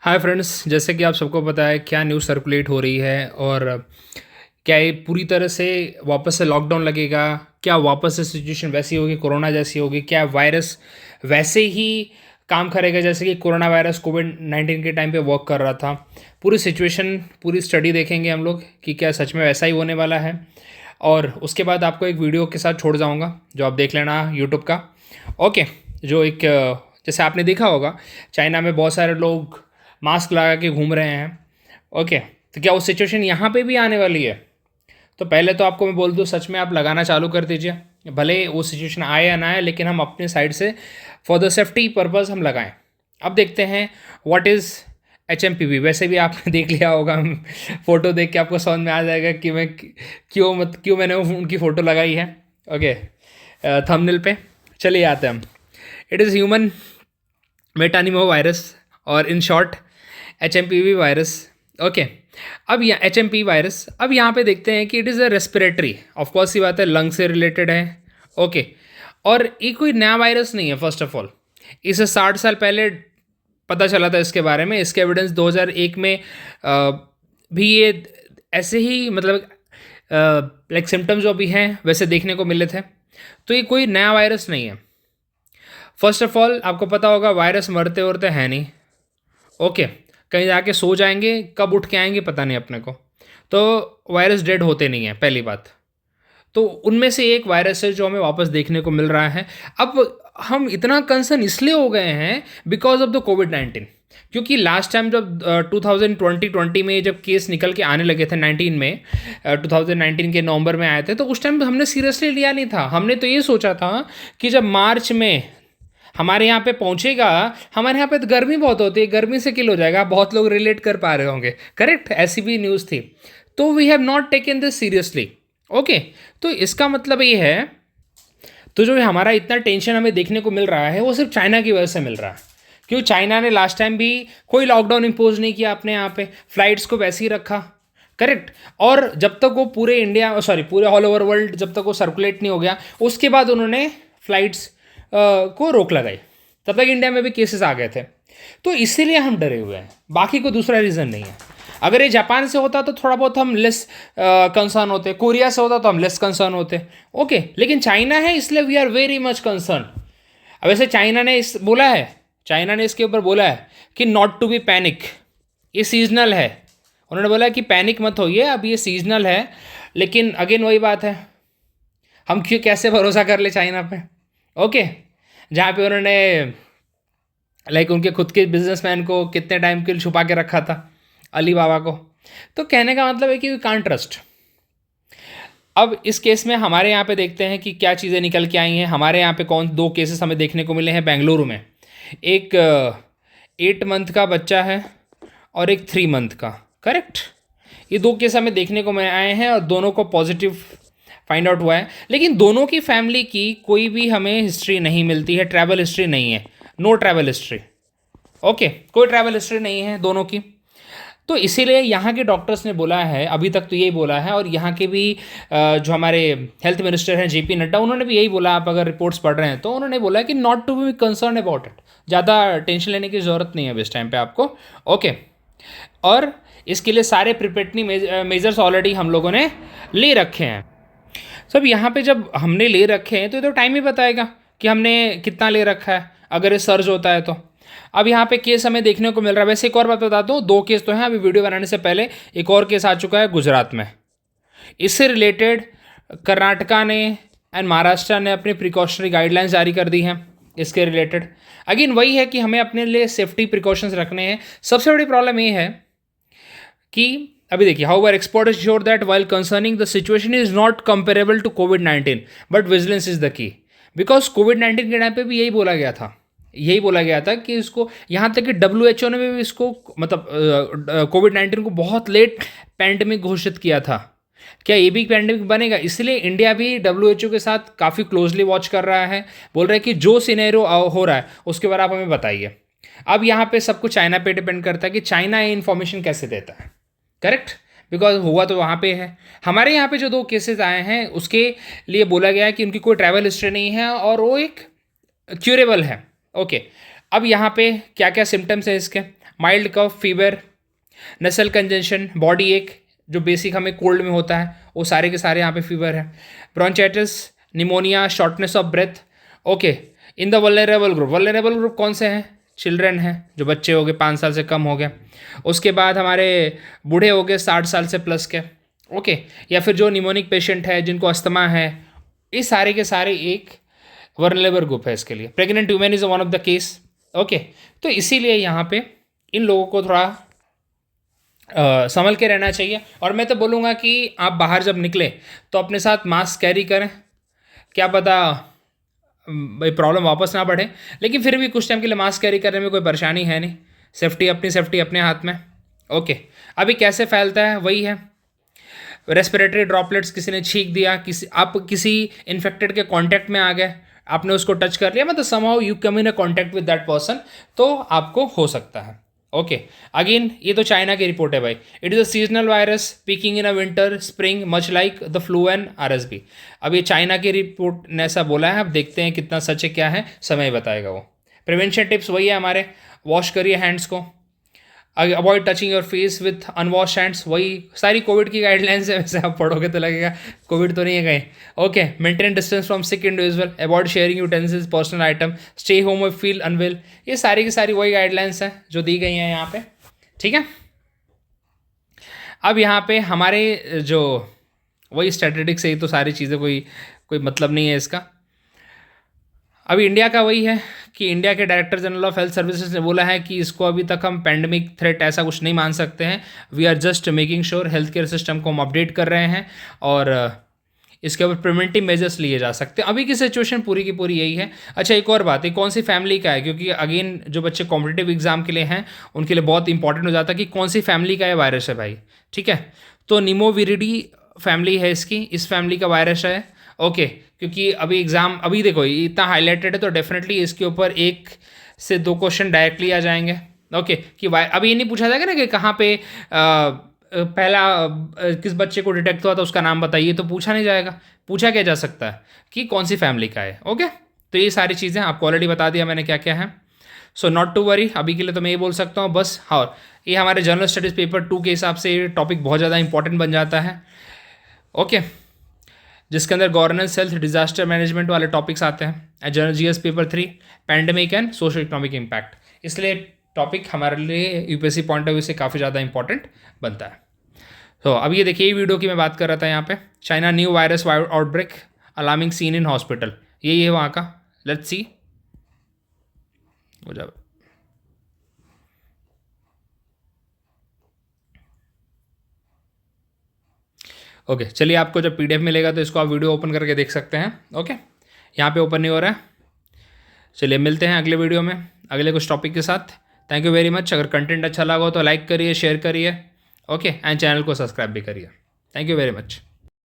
Hi friends, जैसे कि आप सबको पता है क्या न्यूज़ सर्कुलेट हो रही है और क्या ये पूरी तरह से वापस से लॉकडाउन लगेगा, क्या वापस से सिचुएशन वैसी होगी, कोरोना जैसी होगी, क्या वायरस वैसे ही काम करेगा जैसे कि कोरोना वायरस कोविड-19 के टाइम पे वर्क कर रहा था। पूरी सिचुएशन, पूरी स्टडी देखेंगे हम लोग कि क्या सच में वैसा ही होने वाला है। और उसके बाद आपको एक वीडियो के साथ छोड़ जाऊंगा जो आप देख लेना यूट्यूब का। ओके। जो एक जैसे आपने देखा होगा, चाइना में बहुत सारे लोग मास्क लगा के घूम रहे हैं। ओके। तो क्या वो सिचुएशन यहाँ पे भी आने वाली है? तो पहले तो आपको मैं बोल दूँ, सच में आप लगाना चालू कर दीजिए। भले वो सिचुएशन आए या ना आए, लेकिन हम अपने साइड से फॉर द सेफ्टी पर्पज़ हम लगाएं। अब देखते हैं व्हाट इज़ HMPV। वैसे भी आपने देख लिया होगा, फ़ोटो देख के आपको समझ में आ जाएगा कि मैं क्यों मैंने वो उनकी फ़ोटो लगाई है। ओके। थंबनेल पे चलिए आते हैं हम। इट इज़ ह्यूमन मेटानिमो वायरस, और in short HMPV virus. Okay. अब यहाँ HMPV वायरस, अब यहाँ पे देखते हैं कि it is a respiratory, of course ये बात है, लंग से रिलेटेड है। ओके। और ये कोई नया वायरस नहीं है। फर्स्ट ऑफ ऑल, इसे 60 साल पहले पता चला था इसके बारे में। इसके एविडेंस 2001 में भी ये ऐसे ही मतलब लाइक सिम्टम्स जो भी हैं वैसे देखने को मिले थे। तो ये कोई नया वायरस नहीं है। फर्स्ट ऑफ ऑल, आपको पता होगा वायरस मरते उरते हैं नहीं। ओके। कहीं जाके सो जाएंगे, कब उठ के आएंगे पता नहीं अपने को। तो वायरस डेड होते नहीं हैं, पहली बात। तो उनमें से एक वायरस है जो हमें वापस देखने को मिल रहा है। अब हम इतना कंसर्न इसलिए हो गए हैं बिकॉज ऑफ द कोविड-19, क्योंकि लास्ट टाइम जब 2020 में जब केस निकल के आने लगे थे 19 में, 2019 के नवंबर में आए थे, तो उस टाइम हमने सीरियसली लिया नहीं था। हमने तो ये सोचा था कि जब मार्च में हमारे यहाँ पे पहुँचेगा, हमारे यहाँ पे तो गर्मी बहुत होती है, गर्मी से किल हो जाएगा। बहुत लोग रिलेट कर पा रहे होंगे, करेक्ट? ऐसी भी न्यूज़ थी। तो we have not taken this seriously. Okay. तो इसका मतलब ये है, तो जो हमारा इतना टेंशन हमें देखने को मिल रहा है वो सिर्फ चाइना की वजह से मिल रहा है। क्यों? चाइना ने लास्ट टाइम भी कोई लॉकडाउन इम्पोज नहीं किया अपने यहाँ पे, फ्लाइट्स को वैसे ही रखा, करेक्ट? और जब तक वो पूरे इंडिया, सॉरी पूरे ऑल ओवर वर्ल्ड जब तक वो सर्कुलेट नहीं हो गया, उसके बाद उन्होंने फ्लाइट्स को रोक लगाई। तब तक इंडिया में भी केसेस आ गए थे। तो इसीलिए हम डरे हुए हैं, बाकी कोई दूसरा रीज़न नहीं है। अगर ये जापान से होता तो थोड़ा बहुत हम लेस कंसर्न होते, कोरिया से होता तो हम लेस कंसर्न होते। ओके। लेकिन चाइना है, इसलिए we are very much concern. अब वैसे चाइना ने इसके ऊपर बोला है कि नॉट टू बी पैनिक, ये सीजनल है। उन्होंने बोला कि पैनिक मत होइए, अब ये सीजनल है। लेकिन अगेन वही बात है, हम क्यों कैसे भरोसा कर ले चाइना पे? ओके। जहाँ पे उन्होंने लाइक उनके खुद के बिजनेसमैन को कितने टाइम के लिए छुपा के रखा था, अली बाबा को। तो कहने का मतलब है कि वी कांट ट्रस्ट। अब इस केस में हमारे यहाँ पे देखते हैं कि क्या चीज़ें निकल के आई हैं। हमारे यहाँ पे दो केसेस हमें देखने को मिले हैं बेंगलुरु में। एक 8 मंथ का बच्चा है और एक 3 मंथ का, करेक्ट? ये दो केस हमें देखने को आए हैं और दोनों को पॉजिटिव फाइंड आउट हुआ है। लेकिन दोनों की फैमिली की कोई भी हमें हिस्ट्री नहीं मिलती है, ट्रैवल हिस्ट्री नहीं है, नो ट्रैवल हिस्ट्री। ओके। कोई ट्रैवल हिस्ट्री नहीं है दोनों की। तो इसीलिए यहाँ के डॉक्टर्स ने बोला है, अभी तक तो यही बोला है, और यहाँ के भी जो हमारे हेल्थ मिनिस्टर हैं JP नड्डा, उन्होंने भी यही बोला। आप अगर रिपोर्ट्स पढ़ रहे हैं तो उन्होंने बोला कि not to be concern about it, ज़्यादा टेंशन लेने की ज़रूरत नहीं है अब इस टाइम पे आपको। ओके। और इसके लिए सारे प्रिपरेटरी मेजर्स ऑलरेडी हम लोगों ने ले रखे हैं। सब यहाँ पे जब हमने ले रखे हैं तो ये तो टाइम ही बताएगा कि हमने कितना ले रखा है, अगर ये सर्ज होता है तो। अब यहाँ पे केस हमें देखने को मिल रहा है। वैसे एक और बात बताता हूँ, 2 केस तो हैं। अभी वीडियो बनाने से पहले एक और केस आ चुका है गुजरात में। इससे रिलेटेड कर्नाटका ने एंड महाराष्ट्र ने अपनी प्रिकॉशनरी गाइडलाइंस जारी कर दी हैं इसके रिलेटेड। अगेन वही है कि हमें अपने लिए सेफ्टी प्रिकॉशंस रखने हैं। सबसे बड़ी प्रॉब्लम ये है कि अभी देखिए, however expert is sure that while concerning the situation is not comparable to कोविड-19 but vigilance is the key. Because कोविड-19 के टाइम पे भी यही बोला गया था कि इसको, यहाँ तक कि WHO ने भी इसको मतलब कोविड-19 को बहुत लेट पैंडेमिक घोषित किया था। क्या ये भी पैंडेमिक बनेगा? इसलिए इंडिया भी WHO के साथ काफ़ी क्लोजली वॉच कर रहा है। बोल रहा है कि जो सिनेरियो हो रहा है उसके बारे में आप हमें बताइए। अब यहाँ पे सब कुछ चाइना पे डिपेंड करता है कि चाइना ये इन्फॉर्मेशन कैसे देता है, करेक्ट? बिकॉज हुआ तो वहाँ पे है। हमारे यहाँ पे जो 2 केसेस आए हैं उसके लिए बोला गया है कि उनकी कोई ट्रैवल हिस्ट्री नहीं है और वो एक क्यूरेबल है। ओके। अब यहाँ पे क्या क्या सिम्टम्स है इसके, माइल्ड कफ, फीवर, नसल कंजेशन, बॉडी एक जो बेसिक हमें कोल्ड में होता है वो सारे के सारे यहाँ पे फीवर है, bronchitis, pneumonia, shortness of breath. Okay, in the vulnerable group कौन से हैं, चिल्ड्रन हैं, जो बच्चे हो गए 5 साल से कम हो गए, उसके बाद हमारे बूढ़े हो गए 60 साल से प्लस के, ओके, या फिर जो निमोनिक पेशेंट है, जिनको अस्थमा है, ये सारे के सारे एक वल्नरेबल ग्रुप है इसके लिए। Pregnant women is one of the case, okay. तो इसीलिए यहाँ पे इन लोगों को थोड़ा संभल के रहना चाहिए। और मैं तो बोलूँगा कि आप बाहर जब निकले तो अपने साथ मास्क कैरी करें, क्या पता भाई प्रॉब्लम वापस ना बढ़े, लेकिन फिर भी कुछ टाइम के लिए मास्क कैरी करने में कोई परेशानी है नहीं, सेफ्टी अपने हाथ में, ओके। अभी कैसे फैलता है वही है, रेस्पिरेटरी ड्रॉपलेट्स, किसी ने छींक दिया, आप किसी इन्फेक्टेड के कांटेक्ट में आ गए, आपने उसको टच कर लिया, मतलब somehow you come in a contact with that person, तो आपको हो सकता है, ओके। अगेन ये तो चाइना की रिपोर्ट है भाई, it is a seasonal virus peeking in a winter spring much like the flu and RSV। अब ये चाइना की रिपोर्ट ने ऐसा बोला है, अब देखते हैं कितना सच है क्या है, समय बताएगा वो। प्रिवेंशन टिप्स वही है हमारे, वॉश करिए हैंड्स को, avoid touching your face with unwash hands, वही सारी कोविड की गाइडलाइंस है, वैसे आप पढ़ोगे तो लगेगा कोविड तो नहीं है कहीं, okay. Maintain distance from sick individual, avoid sharing utensils, personal item, stay home if feel unwell, ये सारी की सारी वही गाइडलाइंस हैं जो दी गई हैं यहाँ पे, ठीक है। अब यहाँ पे हमारे जो वही स्टैटिस्टिक्स है, ये तो सारी चीज़ें कोई मतलब नहीं है इसका। अभी इंडिया का वही है कि इंडिया के director general of health services ने बोला है कि इसको अभी तक हम पैंडमिक थ्रेट ऐसा कुछ नहीं मान सकते हैं, we are just making sure health care system को हम अपडेट कर रहे हैं और इसके ऊपर प्रिवेंटिव मेजर्स लिए जा सकते हैं। अभी की सिचुएशन पूरी की पूरी यही है। अच्छा, एक और बात है, कौन सी फैमिली का है, क्योंकि अगेन जो बच्चे कॉम्पिटिटिव एग्जाम के लिए हैं उनके लिए बहुत इंपॉर्टेंट हो जाता है कि कौन सी फैमिली का ये वायरस है भाई, ठीक है। तो निमोविरिडी फैमिली है इसकी, इस फैमिली का वायरस है, ओके। क्योंकि अभी एग्ज़ाम अभी देखो इतना हाईलाइटेड है तो डेफिनेटली इसके ऊपर 1 से 2 क्वेश्चन डायरेक्टली आ जाएंगे, ओके। कि अभी ये नहीं पूछा जाएगा ना कि कहाँ पे पहला किस बच्चे को डिटेक्ट हुआ था उसका नाम बताइए, तो पूछा नहीं जाएगा, पूछा क्या जा सकता है कि कौन सी फैमिली का है, ओके। तो ये सारी चीज़ें आपको ऑलरेडी बता दिया मैंने क्या क्या है, सो नॉट टू वरी। अभी के लिए तो मैं ये बोल सकता हूँ बस। हाँ, ये हमारे जनरल स्टडीज़ पेपर 2 के हिसाब से ये टॉपिक बहुत ज़्यादा इंपॉर्टेंट बन जाता है, ओके, जिसके अंदर गवर्नेंस, हेल्थ, डिजास्टर मैनेजमेंट वाले टॉपिक्स आते हैं। General GS paper 3 pandemic and social economic impact, इसलिए टॉपिक हमारे लिए यूपीएससी पॉइंट ऑफ व्यू से काफ़ी ज़्यादा इंपॉर्टेंट बनता है। तो अब ये देखिए, ये वीडियो की मैं बात कर रहा था यहाँ पे, China new virus outbreak alarming seen in hospital, यही है वहाँ का, लेट्स सी हो जाए। ओके, चलिए, आपको जब PDF मिलेगा तो इसको आप वीडियो ओपन करके देख सकते हैं, ओके। यहाँ पे ओपन नहीं हो रहा है। चलिए, मिलते हैं अगले वीडियो में अगले कुछ टॉपिक के साथ। Thank you very much. अगर कंटेंट अच्छा लगा हो तो लाइक करिए, शेयर करिए, ओके, एंड चैनल को सब्सक्राइब भी करिए। Thank you very much.